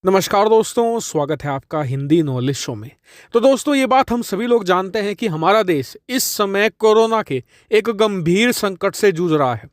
नमस्कार दोस्तों, स्वागत है आपका हिंदी नॉलेज शो में। तो दोस्तों, ये बात हम सभी लोग जानते हैं कि हमारा देश इस समय कोरोना के एक गंभीर संकट से जूझ रहा है।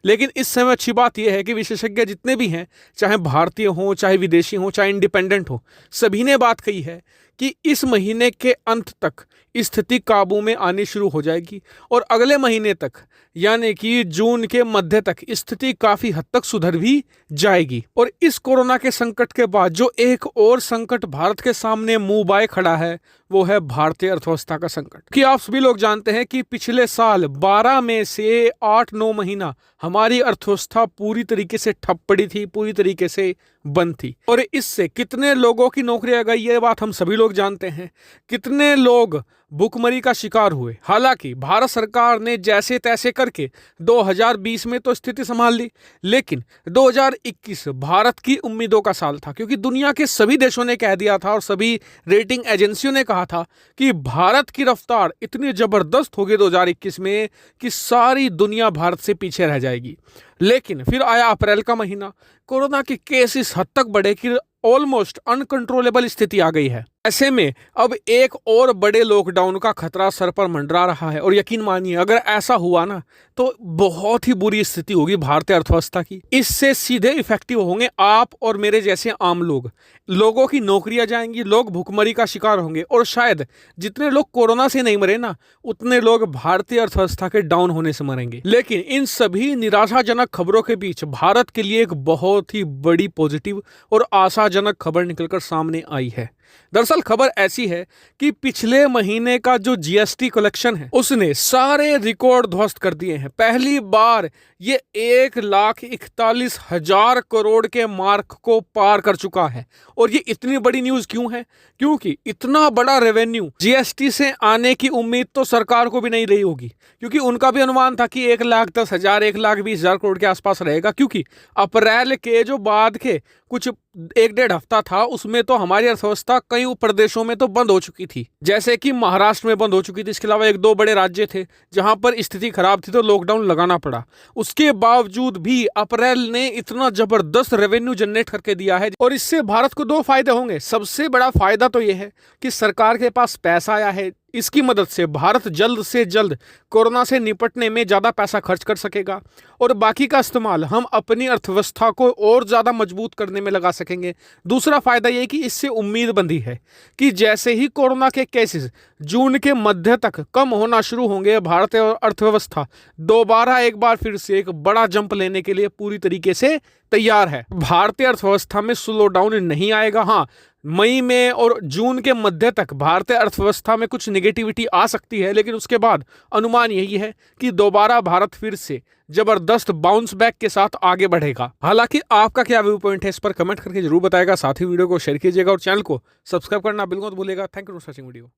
लेकिन इस समय अच्छी बात यह है कि विशेषज्ञ जितने भी हैं, चाहे भारतीय हों, चाहे विदेशी हों, चाहे इंडिपेंडेंट हो, सभी ने बात कही है कि इस महीने के अंत तक स्थिति काबू में आनी शुरू हो जाएगी और अगले महीने तक यानी कि जून के मध्य तक स्थिति काफी हद तक सुधर भी जाएगी। और इस कोरोना के संकट के बाद जो एक और संकट भारत के सामने मुंह बाए खड़ा है, वो है भारतीय अर्थव्यवस्था का संकट। कि आप सभी लोग जानते हैं कि पिछले साल 12 में से 8-9 महीना हमारी अर्थव्यवस्था पूरी तरीके से ठप पड़ी थी, पूरी तरीके से बंद थी। और इससे कितने लोगों की नौकरियां गई, ये बात हम सभी लोग जानते हैं। कितने लोग भुखमरी का शिकार हुए। हालांकि भारत सरकार ने जैसे तैसे करके 2020 में तो स्थिति संभाल ली, लेकिन 2021 भारत की उम्मीदों का साल था, क्योंकि दुनिया के सभी देशों ने कह दिया था और सभी रेटिंग एजेंसियों ने कहा था कि भारत की रफ्तार इतनी जबरदस्त होगी 2021 में कि सारी दुनिया भारत से पीछे रह जाएगी। लेकिन फिर आया अप्रैल का महीना, कोरोना के केस इस हद तक बढ़े कि ऑलमोस्ट अनकंट्रोलेबल स्थिति आ गई है। ऐसे में अब एक और बड़े लॉकडाउन का खतरा सर पर मंडरा रहा है। और यकीन मानिए, अगर ऐसा हुआ ना तो बहुत ही बुरी स्थिति होगी भारतीय अर्थव्यवस्था की। इससे सीधे इफेक्टिव होंगे आप और मेरे जैसे आम लोग। लोगों की नौकरियां जाएंगी, लोग भुखमरी का शिकार होंगे और शायद जितने लोग कोरोना से नहीं मरे ना, उतने लोग भारतीय अर्थव्यवस्था के डाउन होने से मरेंगे। लेकिन इन सभी निराशाजनक खबरों के बीच भारत के लिए एक बहुत ही बड़ी पॉजिटिव और आशाजनक खबर निकलकर सामने आई है। दरअसल खबर ऐसी है कि पिछले महीने का जो जीएसटी कलेक्शन है, उसने सारे रिकॉर्ड ध्वस्त कर दिए हैं। पहली बार ये 1,41,000 करोड़ के मार्क को पार कर चुका है। और ये इतनी बड़ी न्यूज क्यों है? क्योंकि इतना बड़ा रेवेन्यू जीएसटी से आने की उम्मीद तो सरकार को भी नहीं रही होगी, क्योंकि उनका भी अनुमान था कि 1,10,000 1,20,000 करोड़ के आसपास रहेगा। क्योंकि अप्रैल के जो बाद के कुछ 1-1.5 हफ्ता था, उसमें तो हमारी अर्थव्यवस्था कई प्रदेशों में तो बंद हो चुकी थी, जैसे कि महाराष्ट्र में बंद हो चुकी थी। इसके अलावा 1-2 बड़े राज्य थे जहां पर स्थिति खराब थी तो लॉकडाउन लगाना पड़ा। उसके बावजूद भी अप्रैल ने इतना जबरदस्त रेवेन्यू जनरेट करके दिया है। और इससे भारत को 2 फायदे होंगे। सबसे बड़ा फायदा तो यह है कि सरकार के पास पैसा आया है। इसकी मदद से भारत जल्द से जल्द कोरोना से निपटने में ज़्यादा पैसा खर्च कर सकेगा और बाकी का इस्तेमाल हम अपनी अर्थव्यवस्था को और ज़्यादा मजबूत करने में लगा सकेंगे। दूसरा फायदा ये कि इससे उम्मीद बंधी है कि जैसे ही कोरोना के केसेस जून के मध्य तक कम होना शुरू होंगे, भारतीय अर्थव्यवस्था दोबारा एक बार फिर से एक बड़ा जंप लेने के लिए पूरी तरीके से तैयार है। भारतीय अर्थव्यवस्था में स्लो डाउन नहीं आएगा। हाँ, मई में और जून के मध्य तक भारतीय अर्थव्यवस्था में कुछ नेगेटिविटी आ सकती है, लेकिन उसके बाद अनुमान यही है कि दोबारा भारत फिर से जबरदस्त बाउंस बैक के साथ आगे बढ़ेगा। हालांकि आपका क्या व्यू पॉइंट है, इस पर कमेंट करके जरूर बताएगा। साथ ही वीडियो को शेयर कीजिएगा और चैनल को सब्सक्राइब करना बिल्कुल मत भूलिएगा। Thank you for watching video.